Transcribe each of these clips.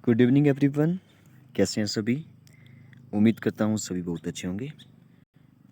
Good evening everyone. कैसे हैं सभी? उम्मीद करता हूँ सभी बहुत अच्छे होंगे।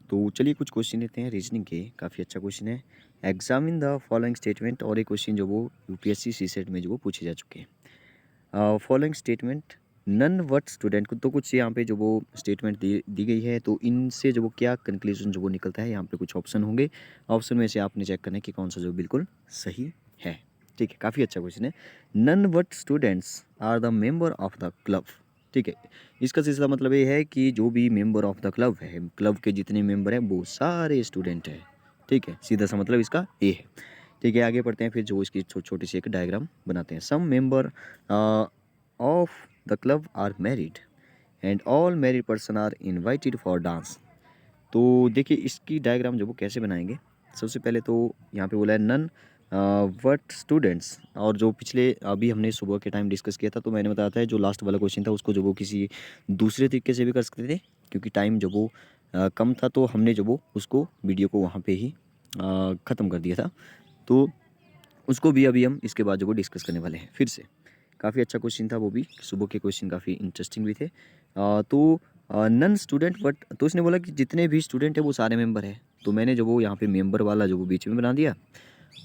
तो चलिए कुछ क्वेश्चन लेते हैं रीजनिंग के। काफ़ी अच्छा क्वेश्चन है। एग्जामिन द फॉलोइंग स्टेटमेंट, और एक क्वेश्चन जो वो यूपीएससी सीसेट में जो वो पूछे जा चुके हैं। Following statement none but student को, तो कुछ यहाँ पे जो वो स्टेटमेंट दी गई है, तो इनसे जो वो क्या कंक्लूजन जो वो निकलता है, यहाँ पे कुछ ऑप्शन होंगे। ऑप्शन में से आपने चेक करना है कि कौन सा जो बिल्कुल सही है। ठीक है, काफ़ी अच्छा क्वेश्चन है। None but students are the member of the club. ठीक है, इसका सीधा मतलब ये है कि जो भी मेंबर ऑफ द क्लब है, क्लब के जितने मेंबर हैं वो सारे स्टूडेंट हैं। ठीक है, सीधा सा मतलब इसका ये है। ठीक है, आगे बढ़ते हैं। फिर जो इसकी छोटी सी एक डायग्राम बनाते हैं। Some member of the club are married and all married person are invited for dance. तो देखिए इसकी डायग्राम जो वो कैसे बनाएंगे। सबसे पहले तो यहाँ पे बोला है नन वट स्टूडेंट्स, और जो पिछले अभी हमने सुबह के टाइम डिस्कस किया था, तो मैंने बताया था जो लास्ट वाला क्वेश्चन था उसको जो वो किसी दूसरे तरीके से भी कर सकते थे, क्योंकि टाइम जो वो कम था, तो हमने जो वो उसको वीडियो को वहाँ पे ही ख़त्म कर दिया था। तो उसको भी अभी हम इसके बाद जो वो डिस्कस करने वाले हैं फिर से। काफ़ी अच्छा क्वेश्चन था वो भी, सुबह के क्वेश्चन काफ़ी इंटरेस्टिंग भी थे। तो नन स्टूडेंट बट, तो इसने बोला कि जितने भी स्टूडेंट है वो सारे मेंबर है। तो मैंने जो वो यहाँ पे मेंबर वाला जो वो बीच में बना दिया,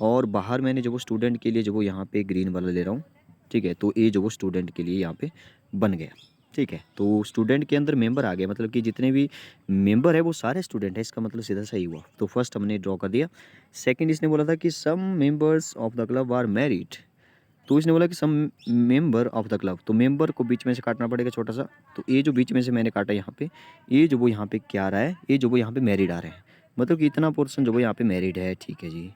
और बाहर मैंने जो वो स्टूडेंट के लिए जो वो यहाँ पे ग्रीन वाला ले रहा हूँ। ठीक है, तो ये जो वो स्टूडेंट के लिए यहाँ पे बन गया। ठीक है, तो स्टूडेंट के अंदर मेंबर आ गया, मतलब कि जितने भी मेंबर है वो सारे स्टूडेंट है, इसका मतलब सीधा सही हुआ। तो फर्स्ट हमने ड्रॉ कर दिया। सेकंड इसने बोला था कि some members of the club are married, तो इसने बोला कि some member of the club, तो मेंबर को बीच में से काटना पड़ेगा छोटा सा। तो ये जो बीच में से मैंने काटा यहाँ पे, ये जो वो यहाँ पे क्या आ रहा है, ये जो वो यहाँ पे मैरिड आ रहे हैं, मतलब कि इतना पोर्शन जो वो यहाँ पे मैरिड है। ठीक है जी,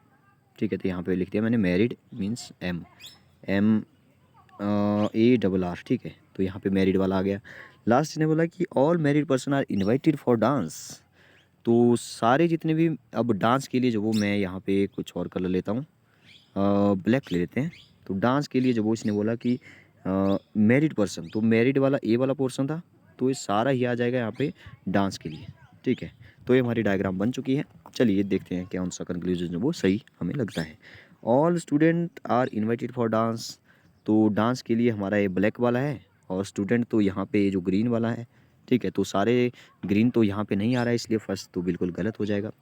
ठीक है, तो यहाँ पे लिख दिया मैंने married means M M A double R. ठीक है, तो यहाँ पे मैरिड वाला आ गया। लास्ट ने बोला कि all married person are invited for dance, तो सारे जितने भी, अब डांस के लिए जो वो मैं यहाँ पे कुछ और कलर लेता हूँ, ब्लैक ले लेते हैं। तो डांस के लिए जो वो इसने बोला कि मैरिड पर्सन, तो मैरिड वाला ए वाला पोर्शन था, तो ये सारा ही आ जाएगा यहाँ पे डांस के लिए। ठीक है, तो ये हमारी डायग्राम बन चुकी है। चलिए देखते हैं क्या उनका कंक्लूजन जो वो सही हमें लगता है। All student are invited for dance, तो डांस के लिए हमारा ये ब्लैक वाला है, और स्टूडेंट तो यहाँ पे जो ग्रीन वाला है। ठीक है, तो सारे ग्रीन तो यहाँ पे नहीं आ रहा है, इसलिए फर्स्ट तो बिल्कुल गलत हो जाएगा।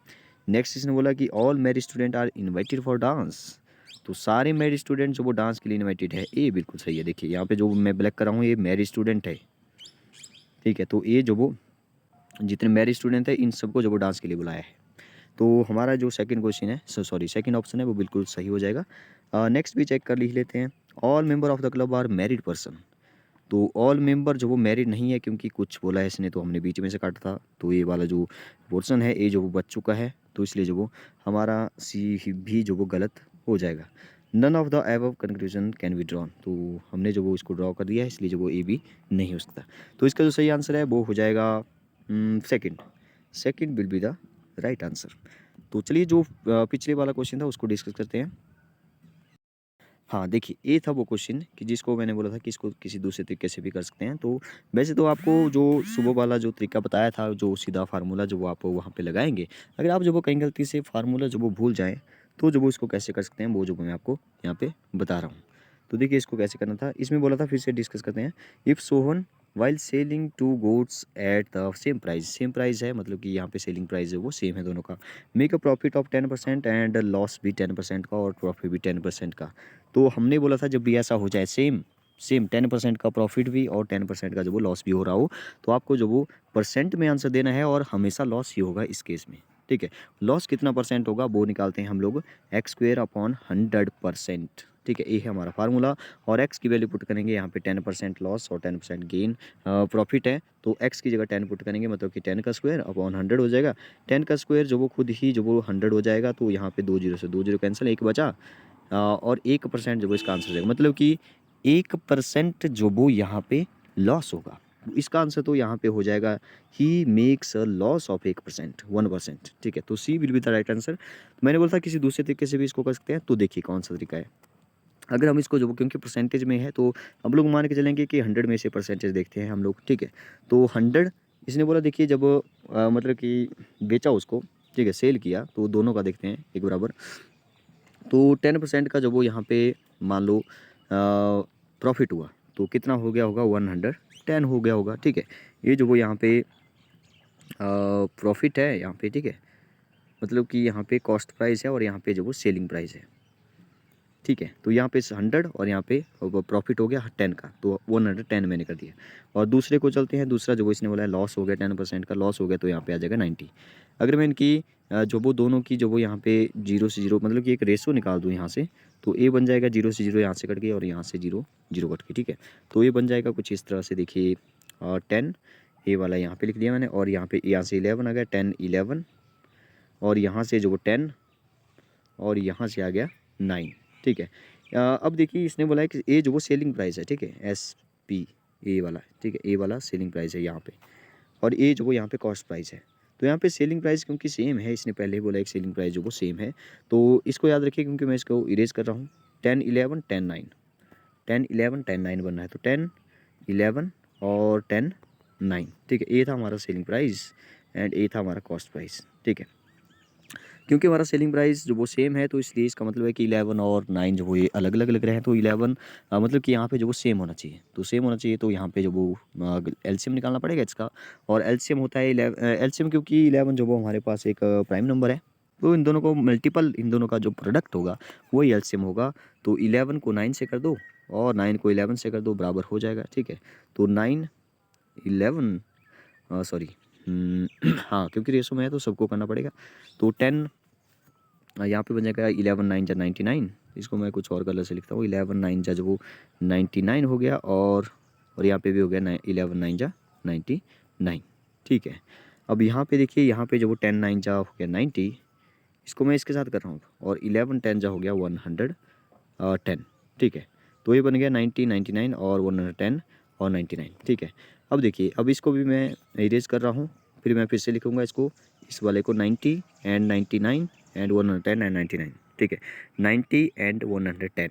नेक्स्ट इसने बोला कि all married student are invited for dance, तो सारे मैरिड स्टूडेंट जो वो डांस के लिए इनवाइटेड है, ये बिल्कुल सही है। देखिए यहाँ पे जो मैं ब्लैक कर रहा हूँ ये मैरिड स्टूडेंट है। ठीक है, तो ये जो वो जितने मैरिड स्टूडेंट है इन सबको जो वो डांस के लिए बुलाया है। तो हमारा जो सेकंड क्वेश्चन है, सॉरी सेकंड ऑप्शन है, वो बिल्कुल सही हो जाएगा। नेक्स्ट भी चेक कर लिख लेते हैं। All member of the club are married person, तो ऑल मेंबर जो वो मैरिड नहीं है, क्योंकि कुछ बोला है इसने, तो हमने बीच में से काटा था, तो ये वाला जो पोर्शन है ये जो वो बच चुका है, तो इसलिए जो वो हमारा सी भी जो वो गलत हो जाएगा। None of the above conclusion can be drawn, तो हमने जो वो इसको ड्रॉ कर दिया है, इसलिए जो वो ए भी नहीं हो सकता। तो इसका जो सही आंसर है वो हो जाएगा second. Second will be the right answer. तो चलिए जो पिछले वाला क्वेश्चन था उसको डिस्कस करते हैं। हाँ, देखिए ये था वो क्वेश्चन कि जिसको मैंने बोला था कि इसको किसी दूसरे तरीके से भी कर सकते हैं। तो वैसे तो आपको जो सुबह वाला जो तरीका बताया था, जो सीधा फार्मूला जो वो आप वहाँ पे लगाएंगे, अगर आप जो वो कहीं गलती से फार्मूला जो वो भूल जाएँ, तो जो वो इसको कैसे कर सकते हैं वो जो मैं आपको यहाँ पे बता रहा हूँ। तो देखिए इसको कैसे करना था, इसमें बोला था, फिर से डिस्कस करते हैं। If Sohan while selling two goods at the same price, same price है मतलब कि यहाँ पे सेलिंग प्राइस है वो सेम है दोनों का। Make a profit of 10% and loss भी 10% का और प्रॉफिट भी 10% का। तो हमने बोला था जब भी ऐसा हो जाए सेम सेम 10% का प्रॉफिट भी और 10% का जो वो लॉस भी हो रहा हो, तो आपको जो वो परसेंट में आंसर देना है, और हमेशा लॉस ही होगा इस केस में। ठीक है, लॉस कितना परसेंट होगा वो निकालते हैं हम लोग, एक्स स्क्वेयर अपॉन 100%। ठीक है, ये है हमारा फार्मूला। और एक्स की वैल्यू पुट करेंगे यहाँ पे 10% लॉस और 10% गेन प्रॉफिट है, तो एक्स की जगह 10 पुट करेंगे, मतलब कि 10 का स्क्वायर अपॉन 100 हो जाएगा। 10 का स्क्वायर जो वो खुद ही जो वो 100 हो जाएगा, तो यहाँ पे 2 जीरो से 2 जीरो कैंसिल, एक बचा। और 1% जो वो इसका आंसर हो जाएगा, मतलब कि 1% जो वो यहाँ पे लॉस होगा। इसका आंसर तो यहाँ पे हो जाएगा, he makes a loss of 1%, 1%। ठीक है, तो C will be the right answer. मैंने बोला था किसी दूसरे तरीके से भी इसको कर सकते हैं, तो देखिए कौन सा तरीका है। अगर हम इसको जो, क्योंकि परसेंटेज में है, तो हम लोग मान के चलेंगे कि 100 में से परसेंटेज देखते हैं हम लोग। ठीक है, तो 100 इसने बोला, देखिए जब मतलब कि बेचा उसको, ठीक है, सेल किया, तो दोनों का देखते हैं एक बराबर। तो 10% का जो वो यहाँ पे मान लो प्रॉफिट हुआ, तो कितना हो गया होगा 110 हो गया होगा। ठीक है, ये जो वो यहाँ पे प्रॉफिट है यहाँ पे। ठीक है, मतलब कि यहाँ पे कॉस्ट प्राइस है और यहाँ पे जो वो सेलिंग प्राइस है। ठीक है, तो यहाँ पे 100 और यहाँ पे प्रॉफिट हो गया 10 का, तो 110 मैंने कर दिया। और दूसरे को चलते हैं, दूसरा जो वो इसने बोला है लॉस हो गया 10% का लॉस हो गया, तो यहाँ पे आ जाएगा 90। अगर मैं इनकी जो वो दोनों की जो वो यहाँ पे 0 से 0 मतलब कि एक रेशो निकाल दूँ यहाँ से, तो ए बन जाएगा 0 से 0 यहाँ से कट गया और यहाँ से 0 0 कट के। ठीक है, तो ये बन जाएगा कुछ इस तरह से, देखिए 10 ए वाला यहाँ पे लिख दिया मैंने, और यहाँ पे यहाँ से 11 आ गया 10 11, और यहाँ से जो वो 10 और यहाँ से आ गया 9। ठीक है, अब देखिए इसने बोला है कि ए जो वो सेलिंग प्राइस है। ठीक है, SP ए वाला। ठीक है, ए वाला सेलिंग प्राइस है यहाँ पे, और ए जो वो यहाँ पे कॉस्ट प्राइस है। तो यहाँ पे सेलिंग प्राइस क्योंकि सेम है, इसने पहले ही बोला एक सेलिंग प्राइस जो वो सेम है, तो इसको याद रखिए क्योंकि मैं इसको इरेज कर रहा हूँ। 10 11 10 9, 10 11 10 9 बन रहा है, तो 10 11 और 10 9। ठीक है, ए था हमारा सेलिंग प्राइस एंड ए था हमारा कॉस्ट प्राइस। ठीक है, क्योंकि हमारा सेलिंग प्राइस जो वो सेम है, तो इसलिए इसका मतलब है कि 11 और 9 जो वो ये अलग अलग लग रहे हैं। तो 11 मतलब कि यहाँ पे जो वो सेम होना चाहिए, तो सेम होना चाहिए, तो यहाँ पे जो वो एलसीएम निकालना पड़ेगा इसका, और एलसीएम होता है एलसीएम, क्योंकि 11 जो वो हमारे पास एक प्राइम नंबर है, तो इन दोनों को मल्टीपल, इन दोनों का जो प्रोडक्ट होगा वही एलसीएम होगा। तो 11 को 9 से कर दो और 9 को 11 से कर दो, बराबर हो जाएगा। ठीक है, तो 9 11 सॉरी हाँ, क्योंकि रेशो में है तो सबको करना पड़ेगा। तो 10 यहाँ पे बन जाएगा 11 9 जा 99, इसको मैं कुछ और कलर से लिखता हूँ। 11 9 जा जो वो 99 हो गया, और यहाँ पे भी हो गया 11 9 जा 99। ठीक है, अब यहाँ पे देखिए, यहाँ पे जो वो 10 9 जा हो गया 90, इसको मैं इसके साथ कर रहा हूँ, और 11 10 जा हो गया 110। ठीक है, तो ये बन गया 90 99 और 110 और 99। ठीक है, अब देखिए, अब इसको भी मैं इरेज कर रहा हूँ, फिर मैं फिर से लिखूँगा इसको, इस वाले को 90 एंड 99 एंड 110 एंड 99। ठीक है, 90 एंड 110,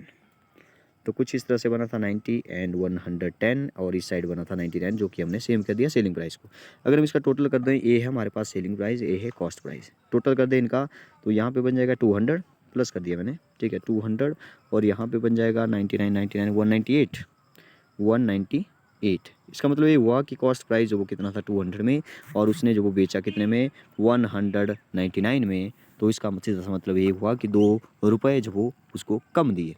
तो कुछ इस तरह से बना था 90 एंड 110, और इस साइड बना था 99, जो कि हमने सेम कर दिया सेलिंग प्राइस को। अगर हम इसका टोटल कर दें, ए है हमारे पास सेलिंग प्राइस, ए है कॉस्ट प्राइस, टोटल कर दें इनका, तो यहाँ पे बन जाएगा 200 प्लस कर दिया मैंने। ठीक है, 200, और यहाँ पे बन जाएगा 99 99 198 198। इसका मतलब ये हुआ कि कॉस्ट प्राइस जो वो कितना था 200 में, और उसने जो वो बेचा कितने में 199 में, तो इसका मतलब ये हुआ कि 2 रुपये जो वो उसको कम दिए।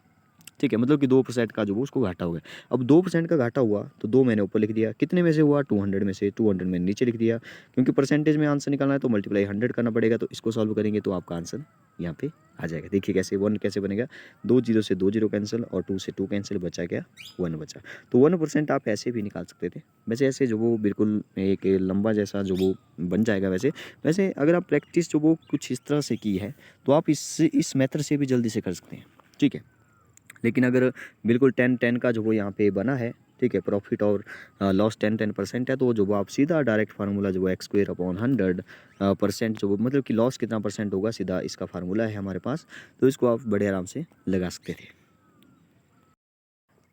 ठीक है, मतलब कि 2% का जो वो उसको घाटा हो गया। अब 2% का घाटा हुआ, तो 2 मैंने ऊपर लिख दिया, कितने में से हुआ 200 में से, 200 मैंने नीचे लिख दिया, क्योंकि परसेंटेज में आंसर निकालना है तो मल्टीप्लाई 100 करना पड़ेगा। तो इसको सॉल्व करेंगे तो आपका आंसर यहाँ पे आ जाएगा। देखिए कैसे 1 कैसे बनेगा, 2 0 से 2 0 कैंसिल, और 2 से 2 कैंसिल, बचा क्या 1 बचा। तो 1% आप ऐसे भी निकाल सकते थे। वैसे ऐसे जो वो बिल्कुल एक लंबा जैसा जो वो बन जाएगा। वैसे अगर आप प्रैक्टिस जो वो कुछ इस तरह से की है, तो आप इस मेथड से भी जल्दी से कर सकते हैं। ठीक है, लेकिन अगर बिल्कुल 10 का जो वो यहाँ पे बना है, ठीक है, प्रॉफिट और लॉस 10% है, तो जो वो आप सीधा डायरेक्ट फार्मूला जो वो x² / 100% जो वो मतलब कि लॉस कितना परसेंट होगा, सीधा इसका फार्मूला है हमारे पास, तो इसको आप बड़े आराम से लगा सकते थे।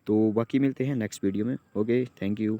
तो बाकी मिलते हैं नेक्स्ट वीडियो में। Okay, thank you.